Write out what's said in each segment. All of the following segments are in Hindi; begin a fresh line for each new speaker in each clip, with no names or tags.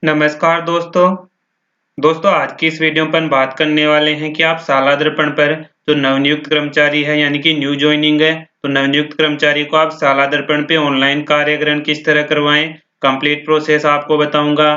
नमस्कार दोस्तों। आज की इस वीडियो में अपन बात करने वाले हैं कि आप साला दर्पण पर जो नवनियुक्त कर्मचारी है यानी कि न्यू जॉइनिंग है, तो नवनियुक्त कर्मचारी को आप साला दर्पण पे ऑनलाइन कार्य ग्रहण किस तरह करवाएं, कंप्लीट प्रोसेस आपको बताऊंगा।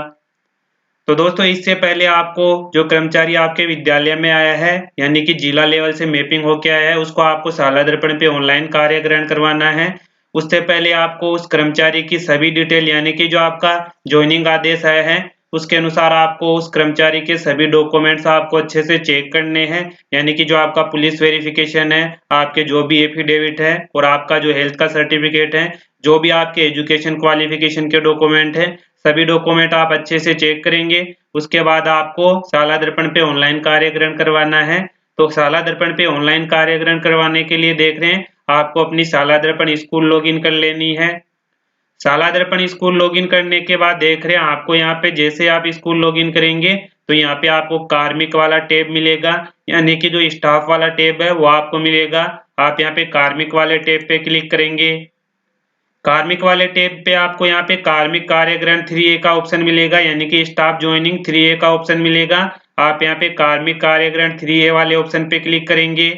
तो दोस्तों इससे पहले आपको जो कर्मचारी आपके विद्यालय में आया है यानी कि जिला लेवल से मैपिंग होके आया है, उसको आपको साला दर्पण पे ऑनलाइन कार्य ग्रहण करवाना है। उससे पहले आपको उस कर्मचारी की सभी डिटेल यानी कि जो आपका ज्वाइनिंग आदेश आया है उसके अनुसार आपको उस कर्मचारी के सभी डॉक्यूमेंट्स आपको अच्छे से चेक करने हैं। यानी कि जो आपका पुलिस वेरिफिकेशन है, आपके जो भी एफिडेविट है और आपका जो हेल्थ का सर्टिफिकेट है, जो भी आपके एजुकेशन क्वालिफिकेशन के डॉक्यूमेंट है, सभी डॉक्यूमेंट आप अच्छे से चेक करेंगे। उसके बाद आपको शाला दर्पण पे ऑनलाइन कार्य ग्रहण करवाना है। तो शाला दर्पण पे ऑनलाइन कार्य ग्रहण करवाने के लिए देख रहे हैं आपको अपनी शाला दर्पण स्कूल लॉगिन कर लेनी है। शाला दर्पण स्कूल लॉगिन करने के बाद देख रहे हैं आपको यहाँ पे जैसे आप स्कूल लॉगिन करेंगे तो यहाँ पे आपको कार्मिक वाला टैब मिलेगा, यानी कि जो स्टाफ वाला टैब है वो आपको मिलेगा। आप यहाँ पे कार्मिक वाले टैब पे क्लिक करेंगे। कार्मिक वाले टैब पे आपको यहाँ पे कार्मिक कार्य ग्रहण 3A का ऑप्शन मिलेगा, यानी कि स्टाफ ज्वाइनिंग 3A का ऑप्शन मिलेगा। आप यहाँ पे कार्मिक कार्य ग्रहण 3A वाले ऑप्शन पे क्लिक करेंगे।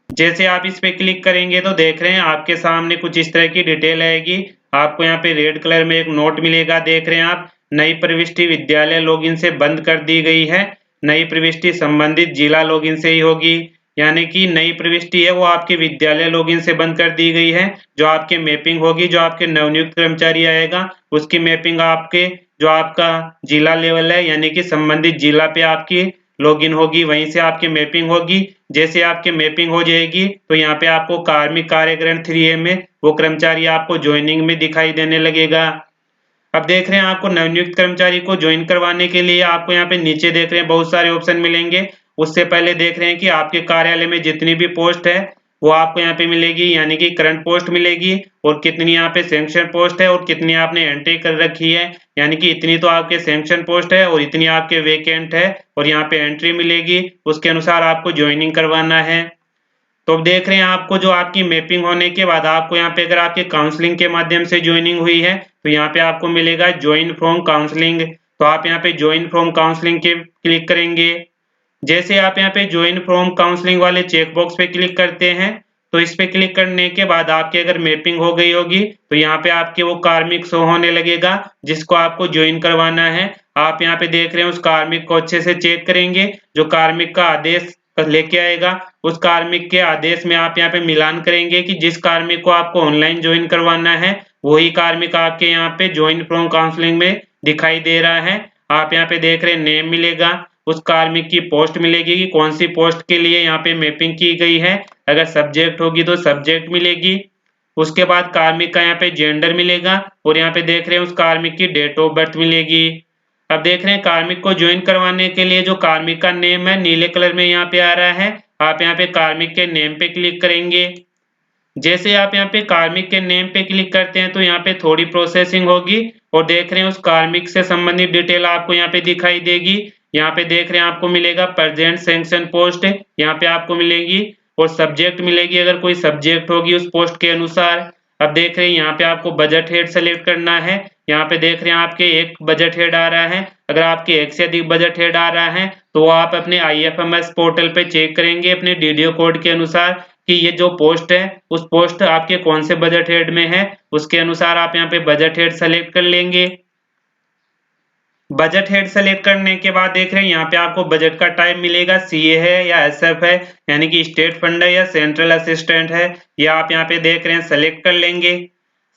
जैसे आप इस पे क्लिक करेंगे तो देख रहे हैं आपके सामने कुछ इस तरह की डिटेल आएगी। आपको यहाँ पे रेड कलर में एक नोट मिलेगा, देख रहे हैं आप, नई प्रविष्टि विद्यालय लॉगिन से बंद कर दी गई है। नई प्रविष्टि संबंधित जिला लॉगिन से ही होगी, यानी कि नई प्रविष्टि है वो आपके विद्यालय लॉगिन से बंद कर दी गई है। जो आपके मैपिंग होगी, जो आपके नवनियुक्त कर्मचारी आएगा उसकी मैपिंग आपके जो आपका जिला लेवल है यानी कि संबंधित जिला पे आपकी लॉगिन होगी, वहीं से आपकी मैपिंग होगी। जैसे आपकी मैपिंग हो जाएगी तो यहाँ पे आपको कार्मिक कार्य ग्रहण 3A में वो कर्मचारी आपको ज्वाइनिंग में दिखाई देने लगेगा। अब देख रहे हैं आपको नवनियुक्त कर्मचारी को ज्वाइन करवाने के लिए आपको यहाँ पे नीचे देख रहे हैं बहुत सारे ऑप्शन मिलेंगे। उससे पहले देख रहे हैं कि आपके कार्यालय में जितनी भी पोस्ट है वो आपको यहाँ पे मिलेगी, यानी कि करंट पोस्ट मिलेगी और कितनी यहाँ पे सैंक्शन पोस्ट है और कितनी आपने एंट्री कर रखी है। यानी कि इतनी तो आपके सैंक्शन पोस्ट है और इतनी आपके वैकेंट है और यहाँ पे एंट्री मिलेगी, उसके अनुसार आपको ज्वाइनिंग करवाना है। तो अब देख रहे हैं आपको जो आपकी मैपिंग होने के बाद आपको यहाँ पे अगर आपके काउंसलिंग के माध्यम से ज्वाइनिंग हुई है तो यहाँ पे आपको मिलेगा ज्वाइन फ्रॉम काउंसलिंग। तो आप यहाँ पे ज्वाइन फ्रॉम काउंसलिंग के क्लिक करेंगे। जैसे आप यहाँ पे ज्वाइन फ्रॉम काउंसलिंग वाले चेक बॉक्स पे क्लिक करते हैं तो इस पे क्लिक करने के बाद आपकी अगर मैपिंग हो गई होगी तो यहाँ पे आपके वो कार्मिक शो होने लगेगा जिसको आपको ज्वाइन करवाना है। आप यहाँ पे देख रहे हैं उस कार्मिक को अच्छे से चेक करेंगे। जो कार्मिक का आदेश लेके आएगा उस कार्मिक के आदेश में आप यहाँ पे मिलान करेंगे कि जिस कार्मिक को आपको ऑनलाइन ज्वाइन करवाना है वही कार्मिक आपके यहाँ पे ज्वाइन फ्रॉम काउंसलिंग में दिखाई दे रहा है। आप यहाँ पे देख रहे हैं नेम मिलेगा, उस कार्मिक की पोस्ट मिलेगी कि कौन सी पोस्ट के लिए यहाँ पे मैपिंग की गई है। अगर सब्जेक्ट होगी तो सब्जेक्ट मिलेगी। उसके बाद कार्मिक का यहाँ पे जेंडर मिलेगा और यहाँ पे देख रहे हैं उस कार्मिक की डेट ऑफ बर्थ मिलेगी। अब देख रहे हैं कार्मिक को ज्वाइन करवाने के लिए जो कार्मिक का नेम है नीले कलर में यहाँ पे आ रहा है। आप यहाँ पे कार्मिक के नेम पे क्लिक करेंगे। जैसे आप यहाँ पे कार्मिक के नेम पे क्लिक करते हैं तो यहाँ पे थोड़ी प्रोसेसिंग होगी और देख रहे हैं उस कार्मिक से संबंधित डिटेल आपको यहाँ पे दिखाई देगी। यहाँ पे देख रहे हैं आपको मिलेगा प्रेजेंट सैंक्शन पोस्ट, यहाँ पे आपको मिलेगी और सब्जेक्ट मिलेगी अगर कोई सब्जेक्ट होगी उस पोस्ट के अनुसार। अब देख रहे हैं यहाँ पे आपको बजट हेड सेलेक्ट करना है। यहाँ पे देख रहे हैं आपके एक बजट हेड आ रहा है। अगर आपके एक से अधिक बजट हेड आ रहा है तो वो आप अपने IFMS पोर्टल पे चेक करेंगे अपने DDO कोड के अनुसार कि ये जो पोस्ट है उस पोस्ट आपके कौन से बजट हेड में है। उसके अनुसार आप यहाँ पे बजट हेड सेलेक्ट कर लेंगे। बजट हेड सेलेक्ट करने के बाद देख रहे हैं यहाँ पे आपको बजट का टाइप मिलेगा, CA है या SF है, यानी कि स्टेट फंड है या सेंट्रल असिस्टेंट है। ये आप यहाँ पे देख रहे हैं सेलेक्ट कर लेंगे।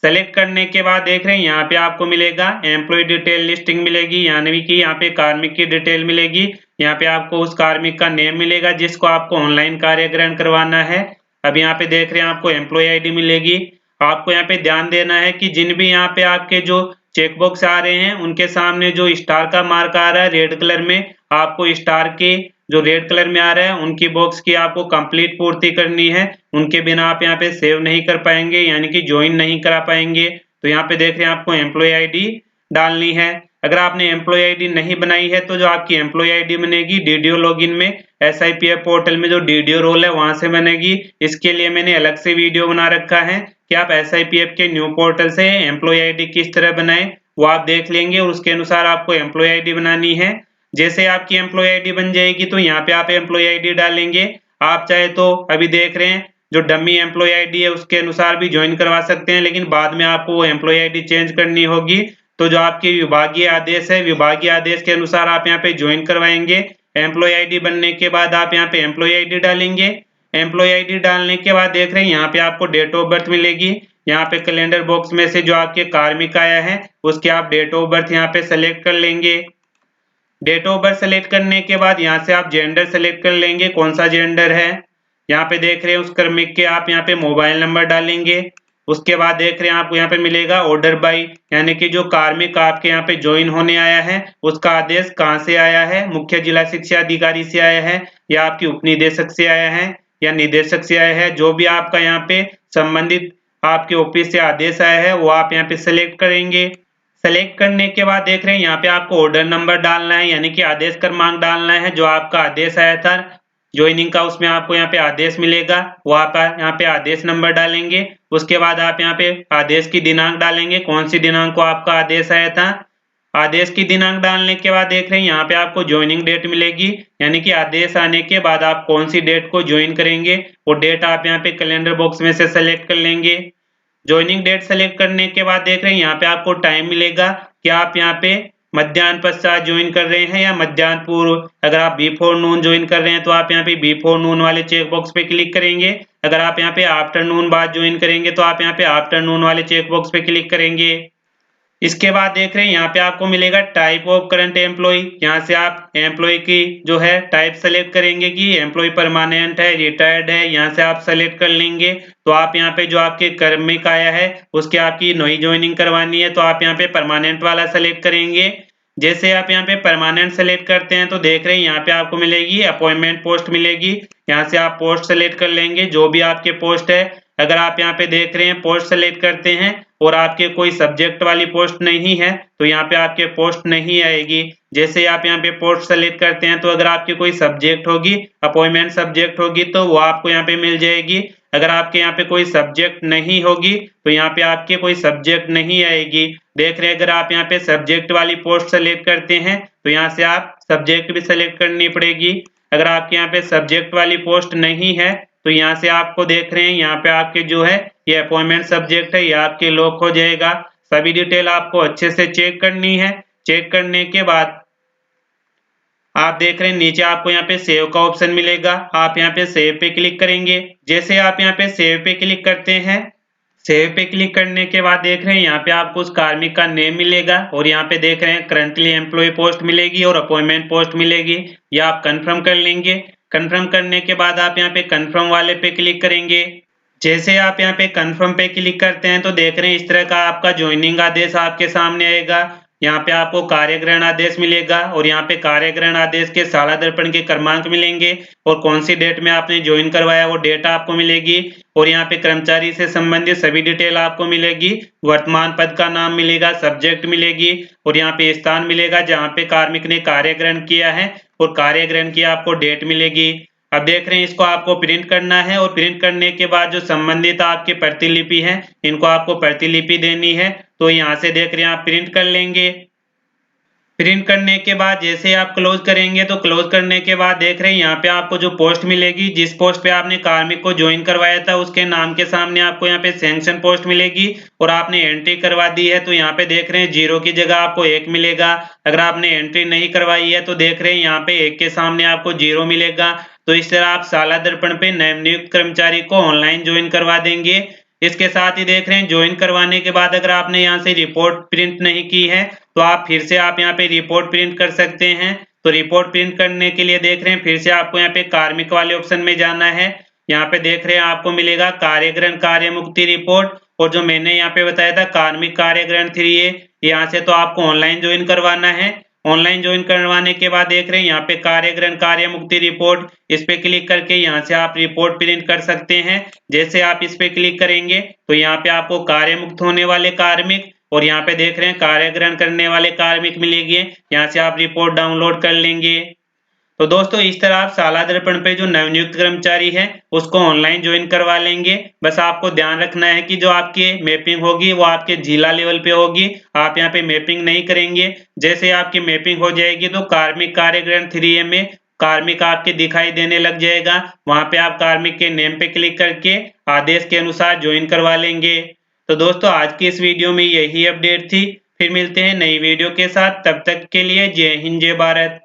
सेलेक्ट करने के बाद देख रहे हैं यहाँ पे आपको मिलेगा एम्प्लॉय डिटेल लिस्टिंग मिलेगी, यानी कि यहाँ पे कार्मिक की डिटेल मिलेगी। यहाँ पे आपको उस कार्मिक का नेम मिलेगा जिसको आपको ऑनलाइन कार्य ग्रहण करवाना है। अब यहाँ पे देख रहे हैं आपको एम्प्लॉय ID मिलेगी। आपको यहाँ पे ध्यान देना है कि जिन भी यहाँ पे आपके जो चेक बॉक्स आ रहे हैं उनके सामने जो स्टार का मार्क आ रहा है रेड कलर में, आपको स्टार के जो रेड कलर में आ रहा है उनकी बॉक्स की आपको कंप्लीट पूर्ति करनी है। उनके बिना आप यहाँ पे सेव नहीं कर पाएंगे, यानी कि ज्वाइन नहीं करा पाएंगे। तो यहाँ पे देख रहे हैं आपको एम्प्लॉय ID डालनी है। अगर आपने एम्प्लॉय ID नहीं बनाई है तो जो आपकी एम्प्लॉय ID बनेगी DDO लॉगिन में, SIPF पोर्टल में जो DDO रोल है वहां से बनेगी। इसके लिए मैंने अलग से वीडियो बना रखा है कि आप SIPF के न्यू पोर्टल से एम्प्लॉय ID किस तरह बनाएं, वो आप देख लेंगे और उसके अनुसार आपको एम्प्लॉय आईडी बनानी है। जैसे आपकी एम्प्लॉय आईडी बन जाएगी तो यहाँ पे आप एम्प्लॉय आईडी डालेंगे। आप चाहे तो अभी देख रहे हैं जो डमी एम्प्लॉय आईडी है उसके अनुसार भी ज्वाइन करवा सकते हैं, लेकिन बाद में आपको वो एम्प्लॉय आईडी चेंज करनी होगी। तो जो आपकी विभागीय आदेश है, विभागीय आदेश के अनुसार आप यहाँ पे ज्वाइन करवाएंगे। एम्प्लॉय आईडी बनने के बाद आप यहाँ पे एम्प्लॉय आईडी डालेंगे। एम्प्लॉय आईडी डालने के बाद देख रहे हैं यहाँ पे आपको डेट ऑफ बर्थ मिलेगी। यहाँ पे कैलेंडर बॉक्स में से जो आपके कार्मिक आया है उसके आप डेट ऑफ बर्थ यहाँ पे सेलेक्ट कर लेंगे। डेट ऑफ बर्थ सेलेक्ट करने के बाद यहाँ से आप जेंडर सेलेक्ट कर लेंगे, कौन सा जेंडर है। यहाँ पे देख रहे हैं उस कार्मिक के आप यहाँ पे मोबाइल नंबर डालेंगे। उसके बाद देख रहे हैं आपको यहाँ पे मिलेगा ऑर्डर बाई, यानी कि जो कार्मिक आपके यहाँ पे ज्वाइन होने आया है उसका आदेश कहाँ से आया है, मुख्य जिला शिक्षा अधिकारी से आया है या आपकी उप निदेशक से आया है या निदेशक से आया है। जो भी आपका यहाँ पे संबंधित आपके ऑफिस से आदेश आया है वो आप यहाँ पे सेलेक्ट करेंगे। सेलेक्ट करने के बाद देख रहे हैं यहाँ पे आपको ऑर्डर नंबर डालना है, यानी कि आदेश क्रमांक डालना है। जो आपका आदेश आया था ज्वाइनिंग का उसमें आपको यहाँ पे आदेश मिलेगा, वो आप यहाँ पे आदेश नंबर डालेंगे। उसके बाद आप यहाँ पे आदेश की दिनांक डालेंगे, कौन सी दिनांक को आपका आदेश आया था। आदेश की दिनांक डालने के बाद देख रहे हैं यहाँ पे आपको ज्वाइनिंग डेट मिलेगी, यानी कि आदेश आने के बाद आप कौन सी डेट को ज्वाइन करेंगे वो डेट आप यहाँ पे कैलेंडर बॉक्स में से सेलेक्ट कर लेंगे। ज्वाइनिंग डेट सेलेक्ट करने के बाद देख रहे हैं यहाँ पे आपको टाइम मिलेगा कि आप यहाँ पे मध्याह्न पश्चात ज्वाइन कर रहे हैं या मध्याह्न पूर्व। अगर आप बिफोर नून ज्वाइन कर रहे हैं तो आप यहाँ पे बिफोर नून वाले चेक बॉक्स पे क्लिक करेंगे। अगर आप यहाँ पे आफ्टरनून बाद ज्वाइन करेंगे तो आप यहाँ पे आफ्टरनून वाले चेक बॉक्स पे क्लिक करेंगे। इसके बाद देख रहे हैं यहाँ पे आपको मिलेगा टाइप ऑफ करंट एम्प्लॉय। यहाँ से आप एम्प्लॉय की जो है टाइप सेलेक्ट करेंगे कि एम्प्लॉय परमानेंट है, रिटायर्ड है, यहाँ से आप सेलेक्ट कर लेंगे। तो आप यहाँ पे जो आपके कार्मिक आया है उसके आपकी नई ज्वाइनिंग करवानी है तो आप यहाँ पे परमानेंट वाला सेलेक्ट करेंगे। जैसे आप यहाँ पे परमानेंट सेलेक्ट करते हैं तो देख रहे हैं यहाँ पे आपको मिलेगी अपॉइंटमेंट पोस्ट मिलेगी। यहाँ से आप पोस्ट सेलेक्ट कर लेंगे, जो भी आपके पोस्ट है। अगर आप यहाँ पे देख रहे हैं पोस्ट सेलेक्ट करते हैं और आपके कोई सब्जेक्ट वाली पोस्ट नहीं है तो यहाँ पे आपके पोस्ट नहीं आएगी। जैसे आप यहाँ पे पोस्ट सेलेक्ट करते हैं तो अगर आपकी कोई सब्जेक्ट होगी, अपॉइंटमेंट सब्जेक्ट होगी तो वो आपको यहाँ पे मिल जाएगी। अगर आपके यहाँ पे कोई सब्जेक्ट नहीं होगी तो यहाँ पे आपके कोई सब्जेक्ट नहीं आएगी। देख रहे हैं अगर आप यहाँ पे सब्जेक्ट वाली पोस्ट सेलेक्ट करते हैं तो यहाँ से आप सब्जेक्ट भी सेलेक्ट करनी पड़ेगी। अगर आपके यहाँ पे सब्जेक्ट वाली पोस्ट नहीं है तो यहाँ से आपको देख रहे हैं यहाँ पे आपके जो है ये अपॉइंटमेंट सब्जेक्ट है, ये आपके लॉक हो जाएगा। सभी डिटेल आपको अच्छे से चेक करनी है। चेक करने के बाद आप देख रहे हैं नीचे आपको यहाँ पे सेव का ऑप्शन मिलेगा, आप यहाँ पे सेव पे क्लिक करेंगे। जैसे आप यहाँ पे सेव पे क्लिक करते हैं, सेव पे क्लिक करने के बाद देख रहे हैं यहाँ पे आपको उस कार्मिक का नेम मिलेगा और यहाँ पे देख रहे हैं करंटली एम्प्लॉय पोस्ट मिलेगी और अपॉइंटमेंट पोस्ट मिलेगी। ये आप कंफर्म कर लेंगे। कंफर्म करने के बाद आप यहाँ पे कंफर्म वाले पे क्लिक करेंगे। जैसे आप यहाँ पे कंफर्म पे क्लिक करते हैं तो देख रहे हैं इस तरह का आपका ज्वाइनिंग आदेश आपके सामने आएगा। यहाँ पे आपको कार्यग्रहण आदेश मिलेगा और यहाँ पे कार्यग्रहण आदेश के शाला दर्पण के क्रमांक मिलेंगे और कौन सी डेट में आपने ज्वाइन करवाया वो डेट आपको मिलेगी और यहाँ पे कर्मचारी से संबंधित सभी डिटेल आपको मिलेगी। वर्तमान पद का नाम मिलेगा, सब्जेक्ट मिलेगी और यहाँ पे स्थान मिलेगा जहाँ पे कार्मिक ने कार्य ग्रहण किया है और कार्य ग्रहण की आपको डेट मिलेगी। अब देख रहे हैं इसको आपको प्रिंट करना है और प्रिंट करने के बाद जो संबंधित आपके प्रतिलिपि है इनको आपको प्रतिलिपि देनी है। तो यहाँ से देख रहे हैं आप प्रिंट कर लेंगे। प्रिंट करने के बाद जैसे आप क्लोज करेंगे तो क्लोज करने के बाद देख रहे हैं यहाँ पे आपको जो पोस्ट मिलेगी, जिस पोस्ट पे आपने कार्मिक को ज्वाइन करवाया था उसके नाम के सामने आपको यहाँ पे सैंक्शन पोस्ट मिलेगी और आपने एंट्री करवा दी है तो यहाँ पे देख रहे हैं 0 की जगह आपको 1 मिलेगा। अगर आपने एंट्री नहीं करवाई है तो देख रहे हैं यहाँ पे 1 के सामने आपको 0 मिलेगा। तो इस तरह आप शाला दर्पण पे नवनियुक्त कर्मचारी को ऑनलाइन ज्वाइन करवा देंगे। इसके साथ ही देख रहे हैं ज्वाइन करवाने के बाद अगर आपने यहाँ से रिपोर्ट प्रिंट नहीं की है तो आप फिर से आप यहाँ पे रिपोर्ट प्रिंट कर सकते हैं। तो रिपोर्ट प्रिंट करने के लिए देख रहे हैं फिर से आपको यहाँ पे कार्मिक वाले ऑप्शन में जाना है। यहाँ पे देख रहे हैं आपको मिलेगा कार्यग्रहण कार्य मुक्ति रिपोर्ट और जो मैंने यहाँ पे बताया था कार्मिक कार्यग्रहण 3A, यहाँ से तो आपको ऑनलाइन ज्वाइन करवाना है। ऑनलाइन ज्वाइन करवाने के बाद देख रहे हैं यहाँ पे कार्यग्रहण कार्य मुक्ति रिपोर्ट, इस पे क्लिक करके यहाँ से आप रिपोर्ट प्रिंट कर सकते हैं। जैसे आप इस पे क्लिक करेंगे तो यहाँ पे आपको कार्य मुक्त होने वाले कार्मिक और यहाँ पे देख रहे हैं कार्य ग्रहण करने वाले कार्मिक मिलेंगे। यहाँ से आप रिपोर्ट डाउनलोड कर लेंगे। तो दोस्तों इस तरह आप साला दर्पण पे जो नवनियुक्त कर्मचारी है उसको ऑनलाइन ज्वाइन करवा लेंगे। बस आपको ध्यान रखना है कि जो आपकी मैपिंग होगी वो आपके जिला लेवल पे होगी, आप यहाँ पे मैपिंग नहीं करेंगे। जैसे आपकी मैपिंग हो जाएगी तो कार्मिक कार्यग्रहण 3A में कार्मिक आपके दिखाई देने लग जाएगा, वहां पे आप कार्मिक के नेम पे क्लिक करके आदेश के अनुसार ज्वाइन करवा लेंगे। तो दोस्तों आज की इस वीडियो में यही अपडेट थी, फिर मिलते हैं नई वीडियो के साथ, तब तक के लिए जय हिंद जय भारत।